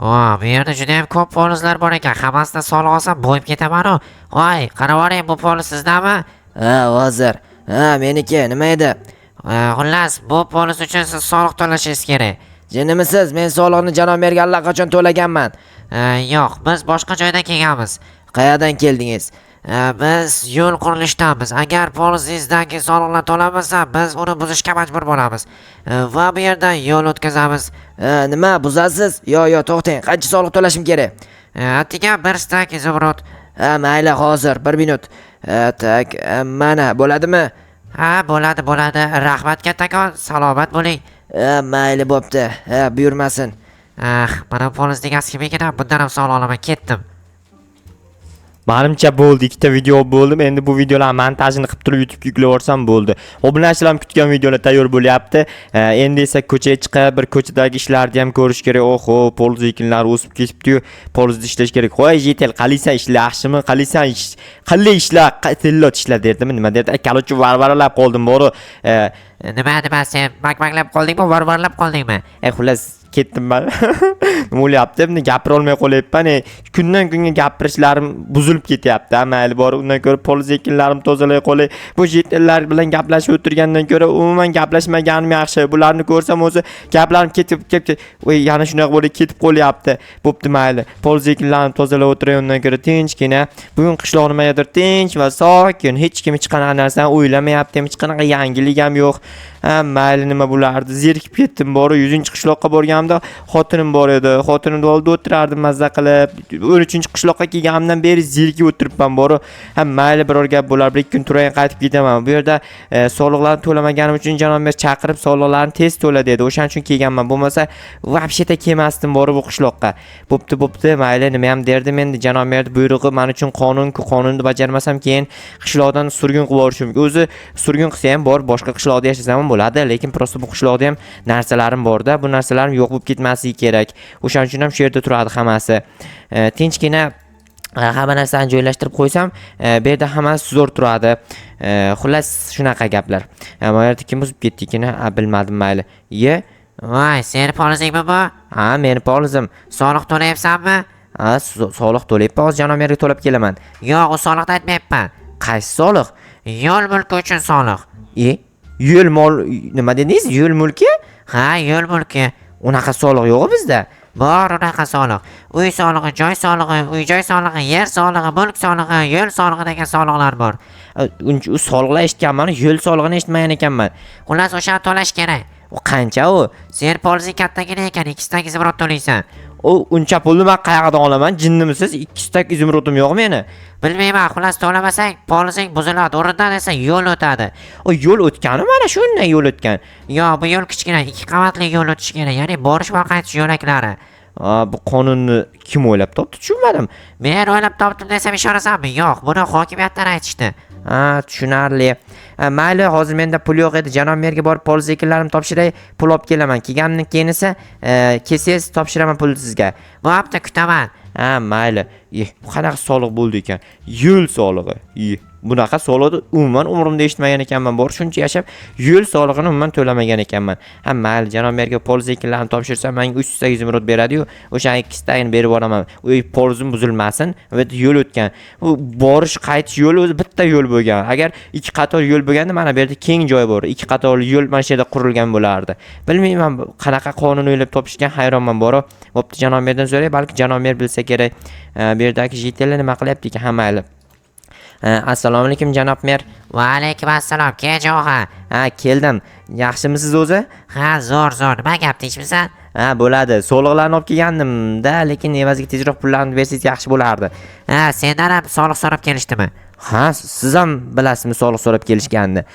Bu yerda juda ham ko'p polizlar bor ekan. Hammasidan soliq olsam bo'yib ketaman-ku. Voy, qarab oling, bu poliz sizdami? Ha, hozir. Ha, meniki, nima edi? Xullas, bu poliz uchun siz soliq to'lashingiz kerak. Jinnimisiz? Men soliqni janob merga allaqachon to'laganman. Yo'q, biz boshqa joydan kelganmiz. Qayerdan keldingiz? Biz yo'l qurilishdamiz. Agar polizingizdan soliqlar to'lamasa, biz uni buzishga majbur bo'lamiz. Va bu yerda yo'l o'tkazamiz. Nima buzasiz? Yo, to'xtang. Qancha soliq to'lashim kerak? Attiga bir stak izumrud. Mayli, hozir 1 minut. Tak, mana bo'ladimi? Bo'ladi. Rahmat kattakon, salomat bo'ling. Mayli bo'pti. Buyurmasin. Mana poliz degasi kim ekan? Bundan ham soliq olaman, ketdim. Menimcha bo'ldi, ikkita video bo'ldi. Endi bu videolar montajini qilib turib YouTube'ga yuklayversam bo'ldi. Obunachilar kutgan videolar tayyor bo'lyapti. Endi esa ko'chaga chiqib, bir ko'chadagi ishlarni ham ko'rish kerak. Oho, poliz ekinlari o'sib ketibdi-yu, polizda ishlash kerak. Qo'y, yetel, qalisan ishlar yaxshimi? Qalisan ish. Qalay ishlar, tillot ishlar derdimi? Nima derdi? Kaluvchi varvaralab qoldim, bori. Nima sen makmaklab qoldingmi, varvarlab qoldingmi? Xullas ketdim ben. Nima bo'lyapti? Endi gapira olmay qolyapman. Kundan kunga gapirishlarim buzilib ketyapti. Mayli bor, undan ko'ra poliz ekinlarim tozalay qolay. Bu jetellar bilan gaplashib o'tirgandan ko'ra umuman gaplashmaganim yaxshi. Bularni ko'rsam o'zi gaplarim ketib, voy, yana shunaqa bo'lib ketib qolyapti. Bo'pti, mayli. Poliz ekinlarimni tozalay o'tiray, undan ko'ra tinchgina. Bugun qishloq nimadir tinch va sokin, hech kim hech qanaqa narsani o'ylamayapti, hech qanaqa yangilik ham yo'q. Mayli, nima bo'lardi? Zerikib ketdim, bori 100-qishloqqa borganimda xotinim bor edi. Xotinimni oldi o'tirardim mazza qilib. 13-qishloqqa kelganimdan beri zerikib o'tiribman, bori. Mayli, biror gap bo'lar, bir 2 kun turay qaytib ketaman. Bu yerda soliqlarni to'lamaganim uchun janob mer chaqirib soliqlarni tez to'la dedi. O'shaning uchun kelganman. Bo'lmasa vobsheta kelmasdim, bori bu qishloqqa. Bo'pti, mayli, nima ham derdim endi, janob mer buyrug'i men uchun qonun-ku, qonunni bajarmasam keyin qishloqdan surgun qilib yuborishim. O'zi surgun qilsa ham bor, boshqa qishloqda yashasam bo'ladi, lekin prosta bu qishloqda ham narsalarim bor-da, bu narsalarim yo'q bo'lib ketmasligi kerak. O'shaning uchun ham shu yerda turadi hammasi. Tinchgina hamma narsani joylashtirib qo'ysam, bu yerda hammasi zo'r turadi. Xullas shunaqa gaplar. Mana yerda kim buzib ketdi ekan? Bilmadim, mayli. Voy, seni polizingmi bu? Meni polizim. Soliq to'layapsanmi? Soliq to'layapman, hozir janob merga to'lab kelaman. Yo'q, u soliqni aytmayapman. Qaysi soliq? Yo'l mulki uchun soliq. Yo'l mol nima dedingiz? Yo'l mulki? Yo'l mulki. Unaqa soliq yo'q bizda. Bor unaqa soliq. Uy solig'i, joy solig'i, uy-joy solig'i, yer solig'i, mulk solig'i, yo'l solig'i degan soliqlar bor. U soliqlar eshitganman, yo'l solig'ini eshitmagan ekanman. Xullas, o'shani to'lash kerak. U qancha u? Sen polizing kattagina ekan, 2 stak izimrod to'laysan. Uncha pulni men qayerdan olaman? Jinnimisiz? 2 stak izimrodim yo'q meni. Bilmayman, xullas to'lamasang polizing buziladi. O'rnidan esa yo'l o'tadi. Yo'l o'tgani mana shunday yo'l o'tgan. Yo'q, bu yo'l kichkina, 2 qavatli yo'l o'tish kerak, ya'ni borish va qaytish yo'laklari. Bu qonunni kim o'ylab topdi, tushunmadim. Men o'ylab topdim desam ishonasanmi? Yo'q, buni hokimiyatdan aytishdi. Tushunarli. Mayli, hozir menda pul yo'q edi. Janob merga borib poliz ekinlarimni topshiray, pul olib kelaman. Kelgandan keyin esa kelsangiz topshiraman pulni sizga. Bu hafta kutaman. Mayli. Bu qanaqa soliq bo'ldi ekan? Yo'l solig'i. Bunaqa soliqni umuman umrimda eshitmagan ekanman. Bor shuncha yashab yo'l solig'ini umuman to'lamagan ekanman. Mayli, janob merga poliz ekinlarini topshirsam menga 300 izimrod beradi-yu, o'sha 2 tagini berib yuboraman. Polizim buzilmasin va yo'l o'tgan. U borish qaytish yo'li o'zi bitta yo'l bo'lgan. Agar 2 qator yo'l bo'lganda mana bu yerda keng joy bor. 2 qator yo'l mana shu yerda qurilgan bo'lardi. Bilmayman qanaqa qonun o'ylab topishgan, hayronman bor. Bo'pti, janob merdan so'ray, balki janob mer bilsa kerak. Bu yerdagi jetellar nima qilyapti ekan? Mayli. Assalomu alaykum janob mer. Va alaykum assalom, kejoha. Keldim. Yaxshimisiz o'zi? Zo'r. Nima gap deyishmisan? Bo'ladi. Soliqlarni olib kelgandim-da, lekin evaziga tezroq pullarni bersangiz yaxshi bo'lardi. Sendan ham soliq so'rab kelishdimi? Siz ham bilasizmi soliq so'rab kelishganini?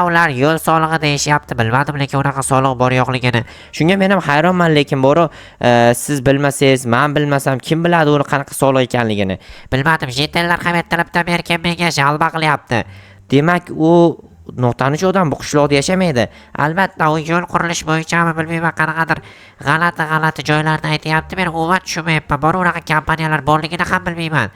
Ular yo'l solig'i deyishyapti, bilmadim, lekin unaqa soliq bor yo'qligini. Shunga men ham hayronman, lekin bori siz bilmasangiz, men bilmasam kim biladi uni qanaqa soliq ekanligini? Bilmadim, jetellar ham ertalabdan beri menga jalba qilyapti. Demak, u notanish odam bu qishloqda yashamaydi. Albatta, u yo'l qurilish bo'yichami bilmayman, qanaqadir g'alati joylarni aytyapti. Men umuman tushunmayapman. Bor unaqa kompaniyalar borligini ham bilmayman.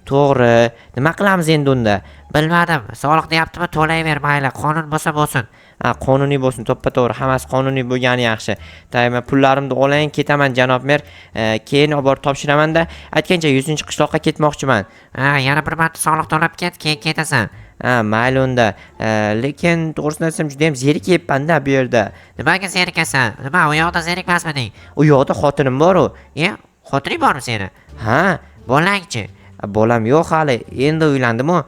To'g'ri. Nima qilamiz endi unda? Bilmadim. Soliq deyaptimi, to'layver mayli. Qonun bo'lsa bo'lsin. Qonuniy bo'lsin, to'ppa-to'g'ri, hammasi qonuniy bo'lgani yaxshi. Tayman pullarimni olayin, ketaman janob mer. Keyin olib borib topshiraman-da, aytgancha 100-qishloqqa ketmoqchiman. Yana bir marta soliq to'lab ket, keyin ketasan. Mayli unda. Lekin to'g'risini aytsam juda ham zerikyapman-da bu yerda. Nimaga zerikasan? Nima, u yoqda zerikmasmiding? U yoqda xotinim bor-ku. Xotining bormi seni? Ha, Bolangchi? bolam yo'q hali, endi uylandim-ku.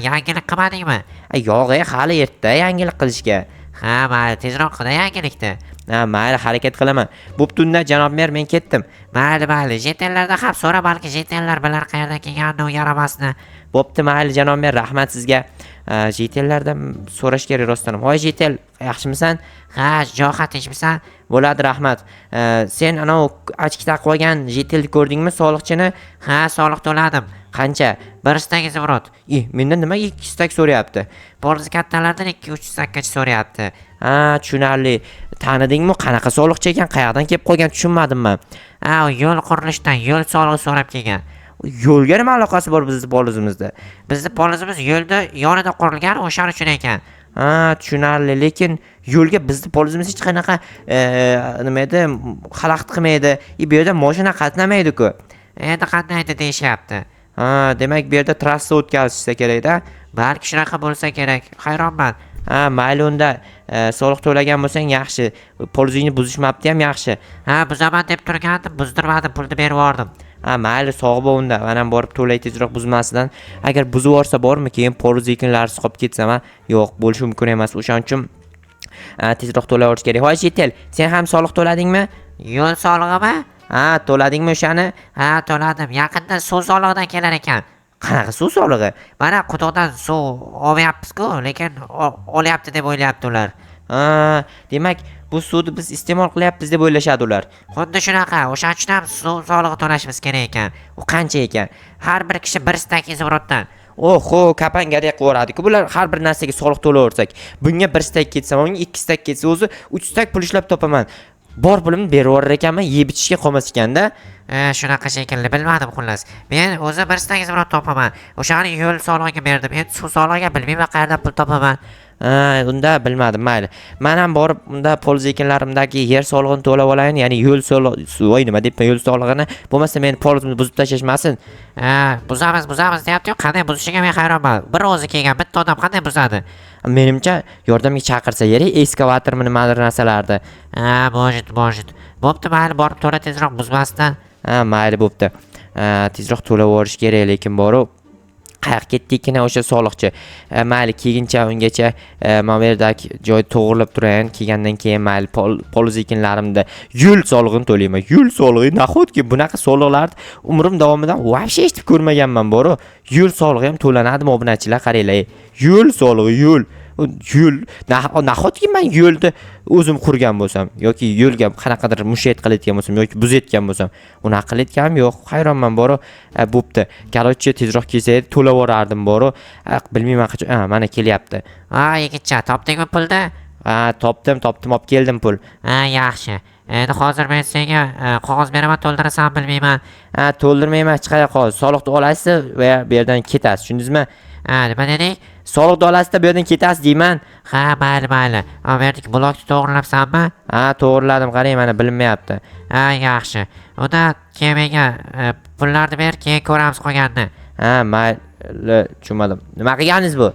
Yangilik qilmadingmi? Yo'q, hali erta yangilik qilishga. Mayli, tezroq qil yangilikni. Mayli, harakat qilaman. Bo'pti unda janob mer, men ketdim. Mayli, jetellardan ham so'ra, balki jetellar bilar qayerdan kelganini, u yaramasni. Bo'pti, mayli janob mer, rahmat sizga. Jetellardan so'rash kerak rostdan. Voy jetel, yaxshimisan? Jo'xa tinchmisan? Bo'ladi, rahmat. Sen anov ochki taqib olgan jetelni ko'rdingmi, soliqchini? Soliq to'ladim. Qancha? 1 stak izvrot. Mendan nimaga 2 stak so'rayapti? Poliz kattalardan 2-3 stakkacha so'rayapti. Tushunarli. Tanidingmi, qanaqa soliqchi ekan, qayerdan kelib qolgan tushunmadim men. Yo'l qurilishidan yo'l solig'i so'rab kelgan. Yo'lga nima aloqasi bor bizning polizimizda? Bizning polizimiz yo'lda yonida qurilgan, o'shaning uchun ekan. Tushunarli, lekin yo'lga bizning polizimiz hech qanaqa nima edi, xalaqit qilmaydi. Bu yerda mashina qatnamaydi-ku. Endi qatnaydi deyishyapti. Demak bu yerda trassa o'tkazishsa kerak-da. Balki shunaqa bo'lsa kerak. Hayronman. Mayli unda, soliq to'lagan bo'lsang yaxshi. Polizingni buzishmabdi ham yaxshi. Buzaman deb turgandim, buzdirmadim, pulni berib yubordim. Mayli, sog' bo'l unda. Mana borib to'lay tezroq buzmasidan. Agar buzib yuborsa bormi, keyin poliz ekinlarni siqib ketsam, yo'q, bo'lishi mumkin emas. O'shaning uchun tezroq to'layverish kerak. Hoy jetel, sen ham soliq to'ladingmi? Yo'l solig'imi? To'ladingmi o'shani? To'ladim. Yaqinda suv solig'idan kelar ekan. Qanaqa suv solig'i? Mana quduqdan suv olyapmiz-ku, lekin olyapti deb o'ylayapti ular. Demak, bu suvni biz iste'mol qilyapmiz deb o'ylashadi ular. Xuddi shunaqa. O'shaning uchun ham suv solig'i to'lashimiz kerak ekan. U qancha ekan? Har bir kishi 1 stak izvrotdan. Oho, kapangadek qilib bular har bir narsaga soliq to'laversak. Bunga 1 stak ketsa, bunga 2 stak ketsa, o'zi 3 stak pul ishlab topaman. Bor pulimni berib yuborar ekanman, yeb ichishga qolmas ekanda. Shunaqa shekilli, bilmadim xullas. Men o'zi 1 stak izvrot topaman. O'shani yo'l solig'iga berdim. Endi suv solig'iga bilmayman qayerdan pul topaman. Unda bilmadim, mayli. Men ham borib unda poliz ekinlarimdagi yer solig'ini to'lab olayin, ya'ni yo'l solig'i, voy nima deb yo'l solig'ini, bo'lmasa meni polizimni buzib tashlashmasin. Buzamiz deyapti-yu, qanday buzishiga men hayronman. Bir o'zi kelgan bitta odam qanday buzadi? Menimcha yordamga chaqirsa kerak, ekskavatormi nimadir narsalarni. Bo'jit. Bo'pti, mayli, borib to'la tezroq buzmasdan. Mayli, bo'pti. Tezroq to'lab yuborish kerak, lekin borib qayerga ketdikina o'sha soliqchi. Mayli, keyincha ungacha mana bu yerdagi joy to'g'rilab turayin, kelgandan keyin mayli poliz ekinlarimda yo'l solig'ini to'layman. Yo'l solig'i nahotki bunaqa soliqlarni umrim davomida vobshe eshitib ko'rmaganman boru. Yo'l solig'i ham to'lanadimi obunachilar, qaranglar. Yo'l solig'i, yo'l nahotki men yo'lda o'zim qurgan bo'lsam yoki yo'lga qanaqadir mushat qilayotgan bo'lsam yoki buzayotgan bo'lsam, unaqa qilayotganim yo'q. Hayronman boru. Bo'pti. Korotchi tezroq kelsa to'lab yuborardim boru. Bilmayman qachon. Mana kelyapti. Yigitcha, topdingmi pulni? Topdim, olib keldim pul. Yaxshi. Endi hozir men senga qog'oz beraman, to'ldirasan bilmayman. To'ldirmayman, chiqay qog'oz. Soliqni olasiz va bu yerdan ketasiz, tushundingizmi? Nima deding? Soliqni olasiz, bu yerdan ketasiz deyman. Mayli. Bu yerdagi blokni to'g'rilabsanmi? To'g'riladim, qarang, mana bilinmayapti. Yaxshi. Unda keyin menga pullarni ber, keyin ko'ramiz qolganini. Mayli, tushunmadim. Nima qilganingiz bu?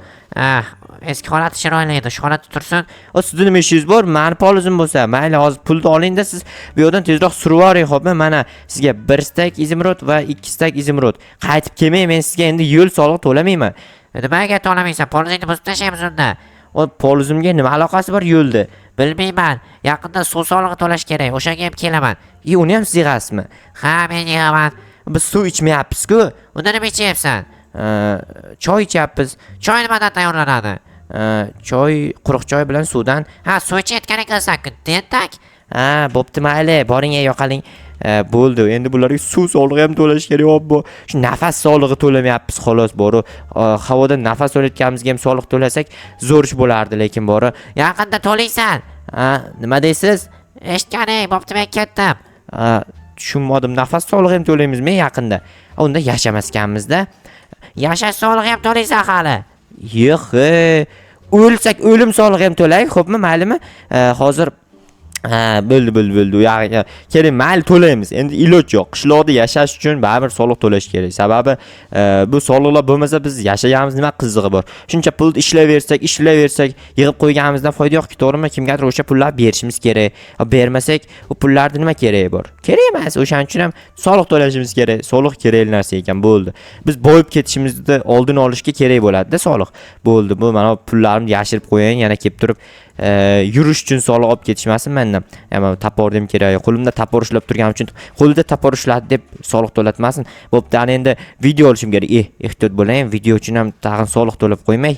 Eski holati chiroyli edi, shu holatda tursin. Sizda nima ishingiz bor? Meni polizim bo'lsa, mayli, hozir pulni oling-da, siz bu yerdan tezroq surib yuboring, xo'pmi? Mana sizga 1 stak izimrod va 2 stak izimrod. Qaytib kelmay, men sizga endi yo'l solig'i to'lamayman. Nimaga to'lamaysan? Polizingni buzib tashlaymiz unda. O polizimga nima aloqasi bor yo'lda? Bilmayman. Yaqinda suv solig'i to'lash kerak. O'shanga ham kelaman. Uni ham siz yig'asizmi? Men yig'aman. Biz suv ichmayapmiz-ku. Unda nima ichyapsan? Choy ichyapmiz. Choy nimadan tayyorlanadi? Choy, quruq choy bilan suvdan. Suv ichayotgan ekansan-ku, tentak. Bo'pti, mayli, boring, yo'qoling. Bo'ldi. Endi bularga suv solig'i ham to'lash kerak, obbo. Shu nafas solig'i to'lamayapmiz, xolos, boru. Havodan nafas olayotganimizga ham soliq to'lasak zo'r ish bo'lardi, lekin boru. Yaqinda to'laysan. Nima deysiz? Eshitganing, bo'pti, men ketdim. Tushunmadim. Nafas solig'i ham to'laymizmi yaqinda? Unda yashamaskanmiz-da. Yashash solig'i ham to'laysan hali. Yo'q, o'lsak o'lim solig'i ham to'laylik, xo'pmi, maylimi? Hozir bo'ldi. U yog'iga keling, mayli to'laymiz. Endi iloj yo'q. Qishloqda yashash uchun baribir soliq to'lash kerak. Sababi bu soliqlar bo'lmasa biz yashaganimiz nima qizig'i bor? Shuncha pul ishlayversak, yig'ib qo'yganimizdan foyda yo'q-ku, to'g'rimi? Kimgadir o'sha pullarni berishimiz kerak. Bermasak, u pullarning nima keragi bor? Kerak emas. O'shaning uchun ham soliq to'lashimiz kerak. Soliq kerakli narsa ekan, bo'ldi. Biz boyib ketishimizni oldini olishga kerak bo'ladi-da soliq. Bo'ldi. Bu mana pullarimni yashirib qo'ying, yana kelib turib yurish uchun soliq olib ketishmasin mendan. Ama tapor dem kerak. Qo'limda tapor ushlab turganim uchun qo'lida tapor ushladi deb soliq to'latmasin. Bo'pti, ana endi video olishim kerak. Ehtiyot bo'ling, video uchun ham tag'in soliq to'lab qo'ymay.